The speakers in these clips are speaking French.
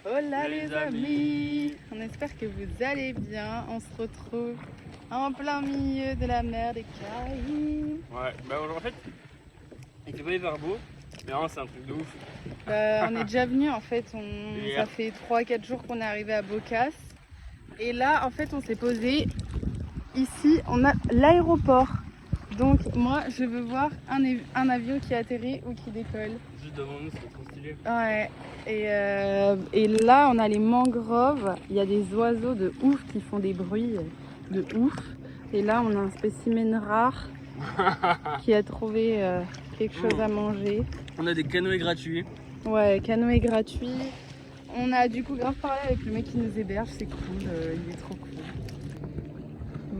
Hola les amis, on espère que vous allez bien. On se retrouve en plein milieu de la mer des Caraïbes. Ouais, bah en fait, il fait pas hyper beau, mais vraiment c'est un truc de ouf. On est déjà venu en fait, ça fait 3-4 jours qu'on est arrivé à Bocas. Et là en fait on s'est posé ici, on a l'aéroport. Donc moi je veux voir un avion qui atterrit ou qui décolle. Juste devant nous, c'est trop stylé. Ouais, et là on a les mangroves, il y a des oiseaux de ouf qui font des bruits de ouf. Et là on a un spécimen rare qui a trouvé quelque chose à manger. On a des canoës gratuits. Ouais, canoë gratuit. On a du coup grave parlé avec le mec qui nous héberge, c'est cool, il est trop cool.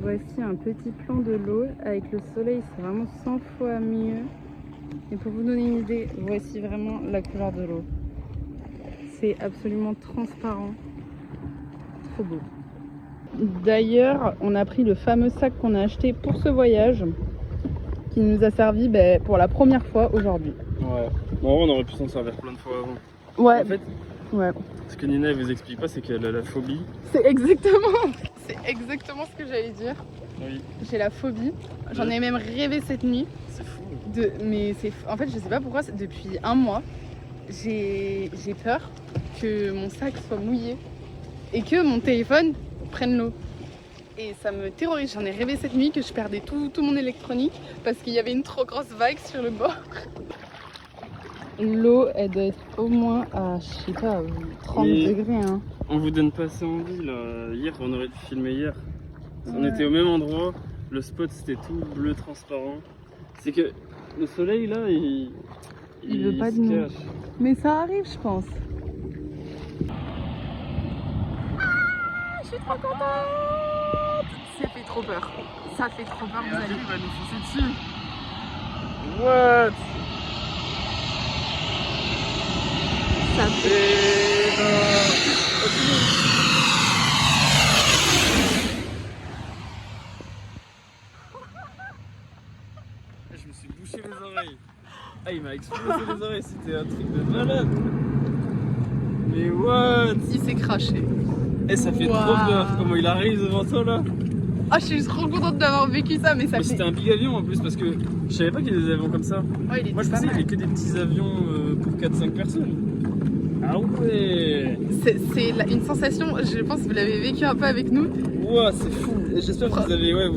Voici un petit plan de l'eau, avec le soleil c'est vraiment 100 fois mieux. Et pour vous donner une idée, voici vraiment la couleur de l'eau. C'est absolument transparent, trop beau. D'ailleurs, on a pris le fameux sac qu'on a acheté pour ce voyage, qui nous a servi pour la première fois aujourd'hui. Ouais, bon, on aurait pu s'en servir plein de fois avant. Ouais, En fait, ouais. ce que Nina elle vous explique pas, c'est qu'elle a la phobie. C'est exactement ce que j'allais dire. Oui. J'ai la phobie. J'en ai même rêvé cette nuit. C'est fou. En fait, je sais pas pourquoi, depuis un mois, j'ai peur que mon sac soit mouillé et que mon téléphone prenne l'eau. Et ça me terrorise. J'en ai rêvé cette nuit que je perdais tout mon électronique parce qu'il y avait une trop grosse vague sur le bord. L'eau, elle doit être au moins à, je sais pas, 30 degrés. Hein. On vous donne pas assez envie là. Hier, on aurait dû filmer hier. On Ouais. était au même endroit, le spot c'était tout bleu transparent. C'est que le soleil là, il veut pas de se nous. cache. Mais ça arrive, je pense. Je suis trop contente. Ça fait trop peur. Ça fait trop peur, vous allez. Il va nous foncer dessus. What? Ça fait... Je me suis bouché les oreilles. Ah, il m'a explosé les oreilles, c'était un truc de malade. Mais what? Il s'est craché. Eh, ça fait trop peur. Comment il arrive devant toi là? Ah, je suis trop contente d'avoir vécu ça, mais ça Mais fait... c'était un big avion en plus parce que je savais pas qu'il y avait des avions comme ça. Ouais, il était Moi je pas pensais qu'il y mal. avait que des petits avions pour 4-5 personnes. Ah ouais. C'est une sensation, je pense que vous l'avez vécu un peu avec nous. Ouah, c'est fou. Et j'espère que vous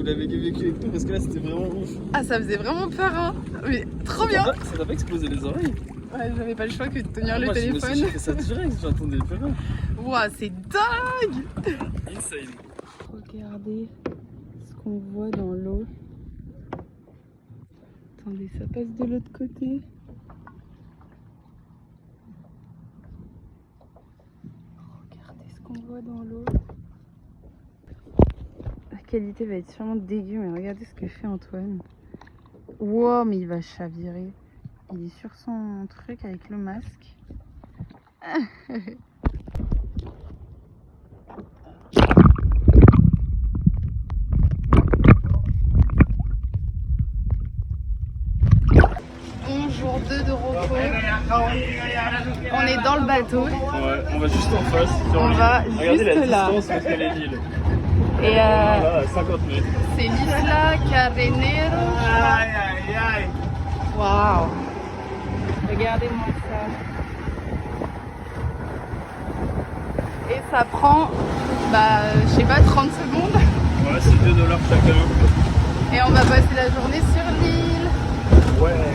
l'avez vécu avec nous parce que là c'était vraiment ouf. Ah, ça faisait vraiment peur, hein. Mais trop bien. Ça t'a pas explosé les oreilles? Ouais, j'avais pas le choix que de tenir le Moi, téléphone. j'ai fait ça direct, j'entendais plus rien. Ouah, c'est dingue. Insane. Regardez ce qu'on voit dans l'eau. Attendez, ça passe de l'autre côté. Regardez ce qu'on voit dans l'eau. La qualité va être sûrement dégueu, mais regardez ce que fait Antoine. Wow, mais il va chavirer. Il est sur son truc avec le masque. Jour 2 de repos. On est dans le bateau. Ouais, on va juste en face. On va Regardez juste la là. distance entre les îles. Et Là, à 50 mètres. c'est l'Isla Cardenero. Aïe aïe aïe. Waouh. Regardez-moi ça. Et ça prend, je sais pas, 30 secondes. Ouais, c'est $2 chacun. Et on va passer la journée sur l'île. Ouais.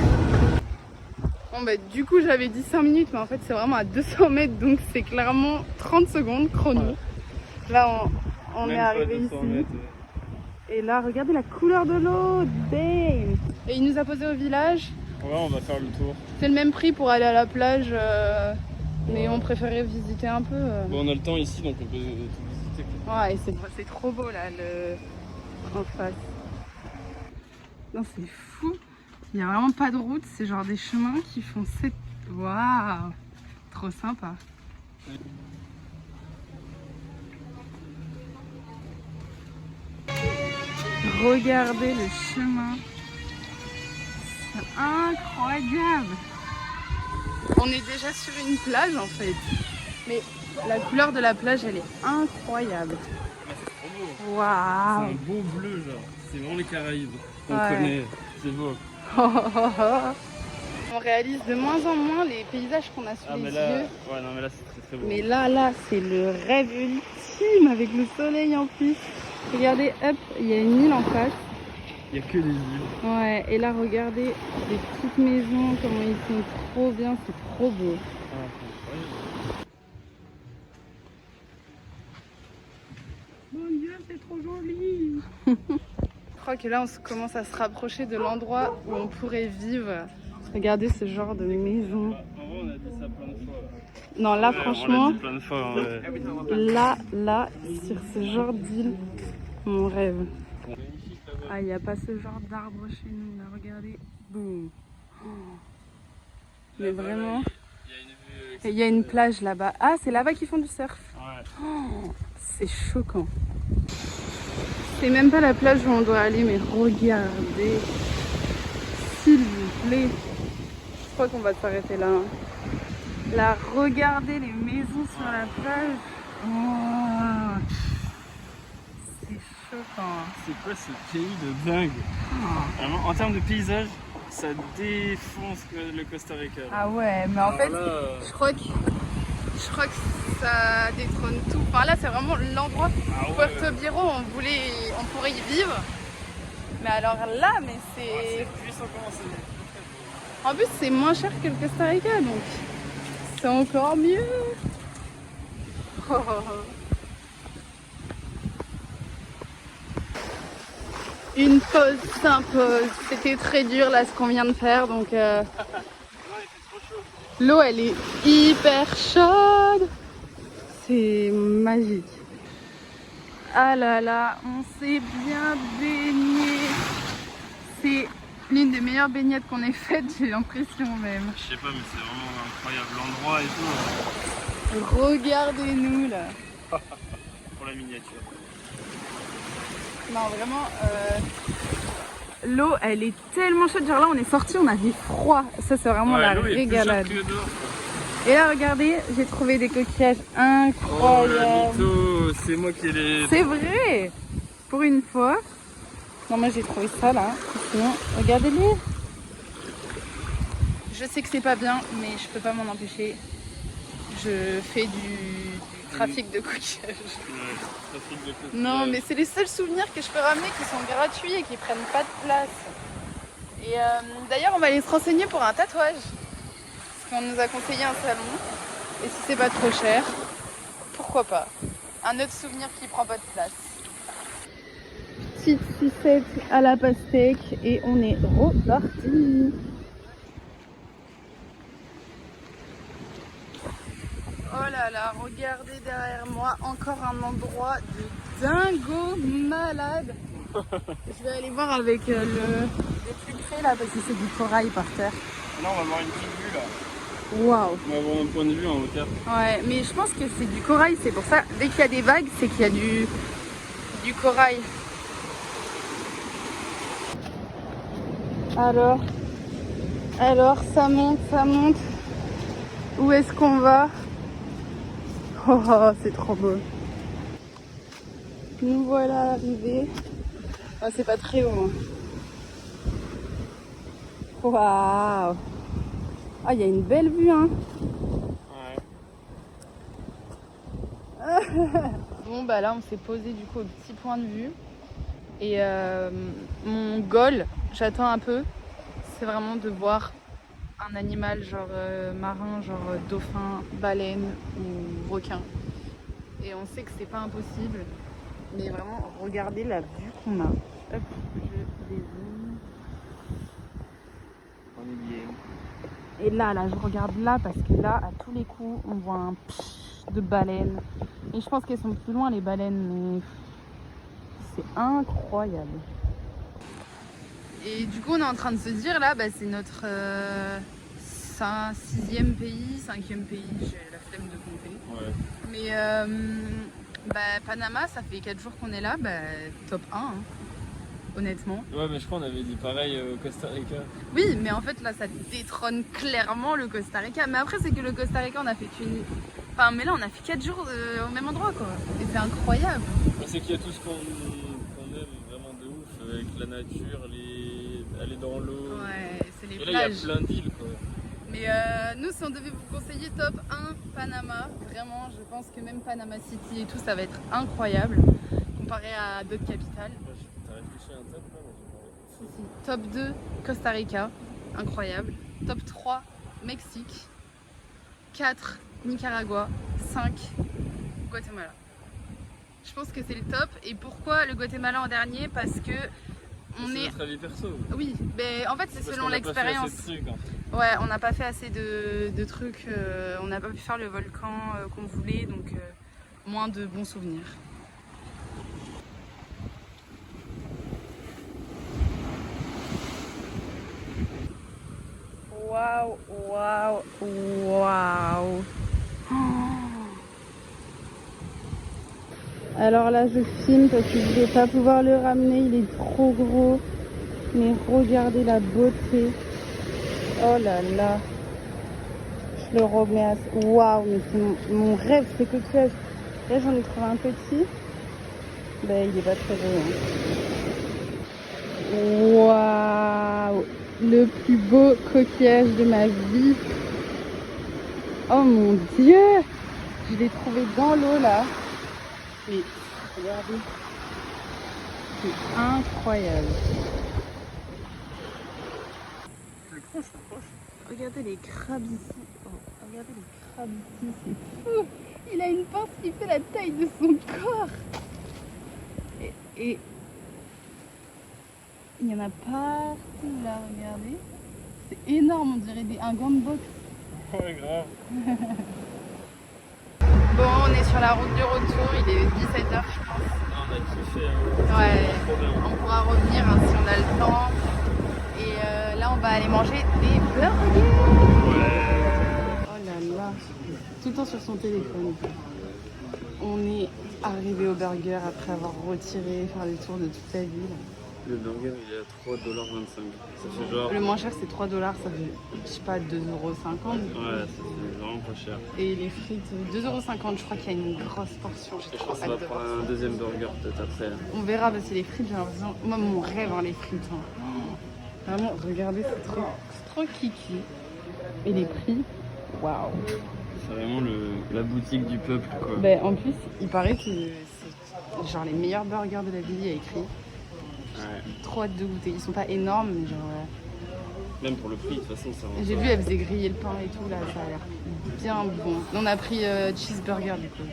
Bon du coup j'avais dit 5 minutes, mais en fait c'est vraiment à 200 mètres, donc c'est clairement 30 secondes chrono. Ouais. Là on est arrivé ici. Mètres. Et là regardez la couleur de l'eau, damn. Et il nous a posé au village. Ouais, on va faire le tour. C'est le même prix pour aller à la plage, mais on préférait visiter un peu. Bon, on a le temps ici, donc on peut tout visiter. Ouais, c'est trop beau là, en face. Non, c'est fou. Il n'y a vraiment pas de route, c'est genre des chemins qui font 7... Waouh, trop sympa. Regardez le chemin. C'est incroyable. On est déjà sur une plage en fait. Mais la couleur de la plage, elle est incroyable. C'est trop beau. Waouh. C'est un beau bleu, genre. C'est vraiment les Caraïbes qu'on Ouais. connaît. C'est beau. On réalise de moins en moins les paysages qu'on a sous les mais là, yeux. ouais, non, mais là, c'est très très beau. Mais là, c'est le rêve ultime avec le soleil en plus. Regardez, hop, il y a une île en face. Il n'y a que des îles. Ouais, et là, regardez les petites maisons, comment ils sont trop bien, c'est trop beau. Ah, c'est incroyable. Mon Dieu, c'est trop joli. Je crois que là, on commence à se rapprocher de l'endroit où on pourrait vivre. Regardez ce genre de maison. En vrai, on a dit ça plein de fois. Non, là, Ouais, franchement, on l'a dit plein de fois. En vrai. là, sur ce genre d'île, mon rêve. Magnifique là-bas. Ah, il n'y a pas ce genre d'arbre chez nous, là, regardez. Boum. Oh. Mais Là-bas, vraiment. Il y a une vue. Et il y a une plage là-bas. Ah, c'est là-bas qu'ils font du surf. Ouais. Oh, c'est choquant. C'est même pas la plage où on doit aller, mais regardez. S'il vous plaît. Je crois qu'on va s'arrêter là. Hein. Là, regardez les maisons sur la plage. Oh, c'est choquant. C'est quoi ce pays de dingue? Oh. Vraiment, en termes de paysage, ça défonce le Costa Rica. Là. Ah ouais, mais en Alors fait, là, je crois que ça détrône tout. Enfin là, c'est vraiment l'endroit. ah ouais, Puerto Viejo, on pourrait y vivre. Mais alors là, mais c'est. c'est puissant comment c'est. En plus, c'est moins cher que le Costa Rica, donc c'est encore mieux. Oh, oh, oh. Une pause s'impose. C'était très dur là ce qu'on vient de faire, donc Non, il fait trop chaud. l'eau elle est hyper chaude. C'est magique. Ah là là, on s'est bien baigné. C'est l'une des meilleures baignades qu'on ait faites, j'ai l'impression même. Je sais pas, mais c'est vraiment incroyable l'endroit et tout. Regardez-nous là. Pour la miniature. Non, vraiment, l'eau elle est tellement chaude. Genre là, on est sorti, on avait froid. Ça, c'est vraiment la l'eau est plus régalade. chaude que dehors, quoi. Et là, regardez, j'ai trouvé des coquillages Oh la incroyables. mytho, c'est moi qui ai les. C'est vrai, pour une fois. Non, moi j'ai trouvé ça là. Sinon, regardez-les. Je sais que c'est pas bien, mais je peux pas m'en empêcher. Je fais du trafic de coquillages. Ouais, trafic de coquillages. Non, mais c'est les seuls souvenirs que je peux ramener qui sont gratuits et qui prennent pas de place. Et d'ailleurs, on va aller se renseigner pour un tatouage. Parce qu'on nous a conseillé un salon. Et si c'est pas trop cher, pourquoi pas. Un autre souvenir qui prend pas de place. Petite sucette à la pastèque et on est reparti. Oh là là, regardez derrière moi, encore un endroit de dingo malade. Je vais aller voir avec le plus près là parce que c'est du corail par terre. Là, on va avoir une petite vue là. Waouh. On va avoir un point de vue en hauteur. Ouais, mais je pense que c'est du corail, c'est pour ça. Dès qu'il y a des vagues, c'est qu'il y a du corail. Alors, ça monte. Où est-ce qu'on va? Oh, c'est trop beau. Nous voilà arrivés. Oh, c'est pas très haut. Waouh. Ah, il y a une belle vue, hein. Ouais. Bon, bah là, on s'est posé du coup au petit point de vue. Et mon goal, j'attends un peu, c'est vraiment de voir un animal genre marin, genre dauphin, baleine ou requin. Et on sait que c'est pas impossible, mais vraiment regardez la vue qu'on a. Hop, je dézoome. On est bien. Et là, je regarde là parce que là, à tous les coups, on voit un psh de baleines. Et je pense qu'elles sont plus loin les baleines, mais c'est incroyable. Et du coup, on est en train de se dire là, bah, c'est notre 6e pays, 5e pays, j'ai la flemme de compter. Ouais. Mais Panama, ça fait 4 jours qu'on est là, top 1, hein, honnêtement. Ouais, mais je crois qu'on avait dit pareil au Costa Rica. Oui, mais en fait là, ça détrône clairement le Costa Rica. Mais après, c'est que le Costa Rica, on a fait Enfin, mais là, on a fait 4 jours au même endroit, quoi. Et c'est incroyable. C'est qu'il y a tout ce qu'on aime vraiment de ouf, avec la nature, aller dans l'eau. Ouais, c'est les et plages. là, il y a plein d'îles, quoi. Mais nous, si on devait vous conseiller top 1 Panama, vraiment, je pense que même Panama City et tout, ça va être incroyable comparé à d'autres capitales. T'as réfléchi à un top là? Si, si. Top 2 Costa Rica, incroyable. Top 3 Mexique. 4 Nicaragua. 5 Guatemala. Je pense que c'est le top. Et pourquoi le Guatemala en dernier? Parce que on est. Notre avis perso. Oui, mais en fait c'est Parce selon qu'on a pas fait assez l'expérience. de trucs, en fait. Ouais, on n'a pas fait assez de trucs. On n'a pas pu faire le volcan qu'on voulait, donc moins de bons souvenirs. Waouh, waouh, waouh. Alors là, je filme parce que je vais pas pouvoir le ramener, il est trop gros. Mais regardez la beauté. Oh là là. Je le remets à... Waouh, mais c'est mon rêve, c'est coquillage. Là, j'en ai trouvé un petit. Ben, il est pas très beau. Hein. Waouh. Le plus beau coquillage de ma vie. Oh mon Dieu. Je l'ai trouvé dans l'eau là. Mais regardez. C'est incroyable. Plus proche, plus proche. Regardez les crabes ici. Oh, regardez les crabes ici, c'est fou. Il a une pince qui fait la taille de son corps. Et il y en a partout là, regardez. C'est énorme, on dirait un gumbox. Ouais, grave. Bon, on est sur la route du retour, il est 17h je pense. On a kiffé. Hein. Ouais, Trop bien. on pourra revenir hein, si on a le temps. Et là, on va aller manger des burgers. Ouais. Oh là là, tout le temps sur son téléphone. On est arrivé au burger après avoir retiré, faire le tour de toute la ville. Le burger il est à 3,25$. Ça fait genre. Le moins cher c'est 3$, ça fait je sais pas 2,50€. Ouais, ça fait vraiment pas cher. Et les frites 2,50€, je crois qu'il y a une grosse portion. J'ai Je trop pense qu'on va hâte de voir prendre un deuxième burger peut-être après. On verra parce que les frites, j'ai l'impression. Moi, mon rêve, hein, les frites. Hein. Oh, vraiment, regardez, c'est trop kiki. Et les prix, waouh. C'est vraiment la boutique du peuple quoi. Ben, en plus, il paraît que c'est genre les meilleurs burgers de la ville, il y a écrit. Ouais. Trop hâte de goûter. Ils sont pas énormes, mais genre. Même pour le prix, de toute façon, ça va. J'ai vu, elle faisait griller le pain et tout, là, ça a l'air bien bon. On a pris cheeseburger du coup.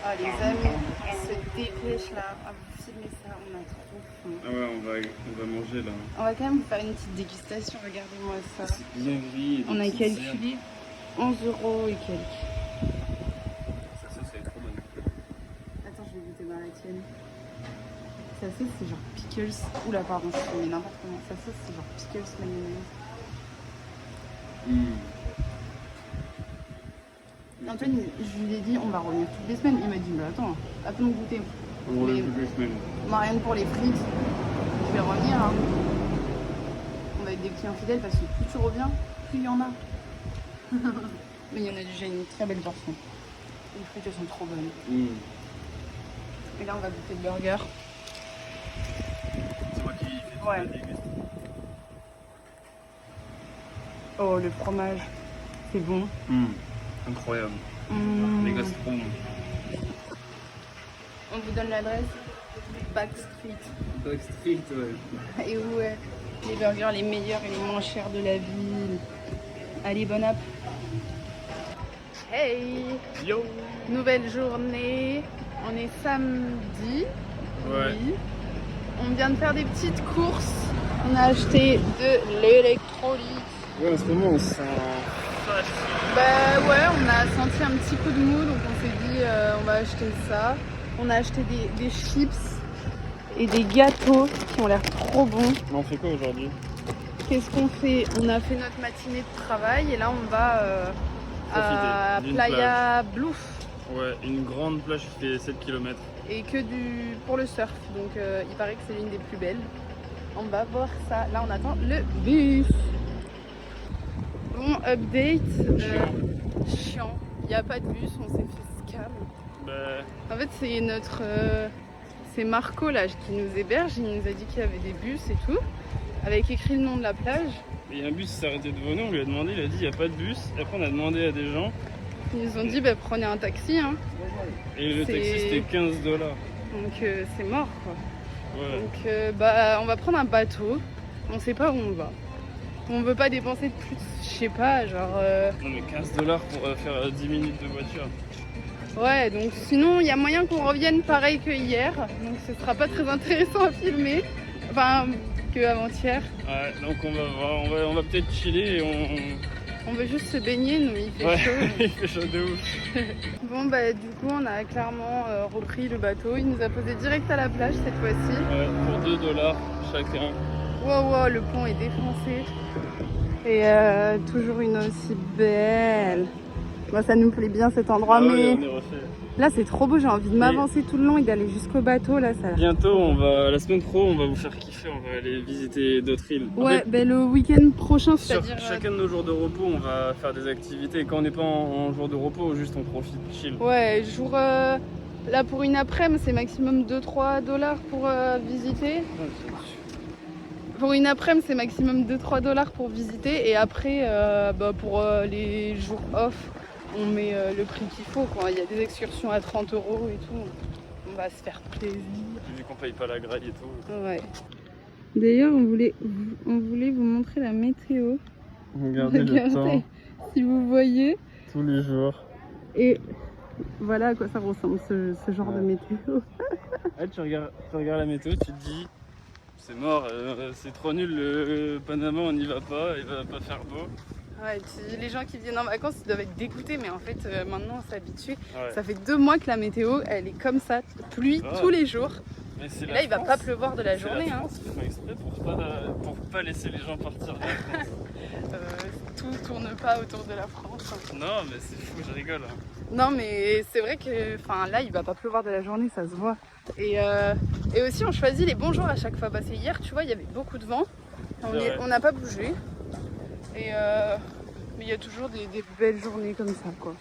Ah, les amis, on se dépêche là. Ah, vous filmez ça, on a trop faim. Ah ouais, on va manger là. On va quand même vous faire une petite dégustation, regardez-moi ça. C'est bien gris. On a calculé 11€ et quelques. Ça, c'est trop bon. Attends, je vais goûter dans la tienne. Sa sauce, c'est genre pickles. Oula, pardon, je fais n'importe comment. Sa sauce, c'est genre pickles mayonnaise. Antoine, je lui ai dit, on va revenir toutes les semaines. Il m'a dit, mais attends de goûter. On revient toutes les semaines. Marianne pour les frites, je vais revenir. Hein. On va être des clients fidèles parce que plus tu reviens, plus il y en a. Mais il y en a déjà une très belle portion. Les frites, elles sont trop bonnes. Et là, on va goûter le burger. C'est moi qui fais Ouais. la dégustation. Oh, le fromage, c'est bon. Incroyable. Mmh. Les gastrons. On vous donne l'adresse Backstreet. Backstreet, ouais. Et où est les burgers les meilleurs et les moins chers de la ville. Allez, bon app. Hey, Yo. nouvelle journée. On est samedi. Ouais. Oui. On vient de faire des petites courses. On a acheté de l'électrolyte. Ouais, en ce moment, on sent. Bah ouais, on a senti un petit coup de mou, donc on s'est dit on va acheter ça. On a acheté des chips et des gâteaux qui ont l'air trop bons. On fait quoi aujourd'hui? Qu'est-ce qu'on fait? On a fait notre matinée de travail et là on va à Profiter d'une Playa Bluff Ouais, une grande plage qui fait 7 km. et que pour le surf, donc il paraît que c'est l'une des plus belles. On va voir ça. Là on attend le bus. Bon, update. Chiant. Il n'y a pas de bus, on s'est fait scam. Bah, En fait, c'est notre. C'est Marco là qui nous héberge. Il nous a dit qu'il y avait des bus et tout. Avec écrit le nom de la plage. il y a un bus qui s'est arrêté devant nous, on lui a demandé, il a dit il n'y a pas de bus. Et après on a demandé à des gens. Ils nous ont dit bah, prenez un taxi. Hein. Et le taxi c'était 15 $. Donc c'est mort quoi. Ouais. Donc bah, on va prendre un bateau. On sait pas où on va. On veut pas dépenser de plus, je sais pas, genre. Non mais 15 $ pour faire 10 minutes de voiture. Ouais, donc sinon il y a moyen qu'on revienne pareil que hier. Donc ce sera pas très intéressant à filmer. Enfin, que avant-hier. Ouais, donc on va voir, on va peut-être chiller et On veut juste se baigner, nous, il fait ouais, chaud. il fait chaud de ouf. Bon, bah, du coup, on a clairement repris le bateau. Il nous a posé direct à la plage cette fois-ci. Ouais, pour 2 $ chacun. Wow, wow, le pont est défoncé. Et toujours une aussi belle. Moi, ça nous plaît bien cet endroit, Ah mais ouais, on est refait. là, c'est trop beau. J'ai envie de m'avancer tout le long et d'aller jusqu'au bateau. Là, ça. Bientôt, la semaine pro, on va vous faire kiffer, on va aller visiter d'autres îles. En Ouais, fait, bah, le week-end prochain, sur c'est-à-dire. chacun de nos jours de repos, on va faire des activités. Et quand on n'est pas en jour de repos, juste on profite, chill. Ouais, jour. Là, pour une après-midi, c'est maximum 2-3 $ pour visiter. Pour une après-midi, c'est maximum 2-3 $ pour visiter. Et après, bah, pour les jours off, on met le prix qu'il faut, quoi. Il y a des excursions à 30 € et tout. On va se faire plaisir. Vu qu'on paye pas la graille et tout. Ouais. D'ailleurs, on voulait vous montrer la météo. Regardez le temps, si vous voyez. tous les jours. Et voilà à quoi ça ressemble, ce genre de météo. Ah, tu regardes la météo, tu te dis, c'est mort, c'est trop nul, le Panama, on n'y va pas, il va pas faire beau. Ouais, les gens qui viennent en vacances, ils doivent être dégoûtés, mais en fait, maintenant, on s'est habitué. Ouais. Ça fait 2 mois que la météo, elle est comme ça, pluie tous les jours. Mais Et là, il va pas pleuvoir de la journée. La France, ils font exprès pour pas laisser les gens partir de la France. Tout tourne pas autour de la France. Non, mais c'est fou, je rigole. Non, mais c'est vrai que là, il va pas pleuvoir de la journée, ça se voit. Et aussi, on choisit les bons jours à chaque fois. Parce que hier, tu vois, il y avait beaucoup de vent. On n'a pas bougé. Mais il y a toujours des belles journées comme ça, quoi.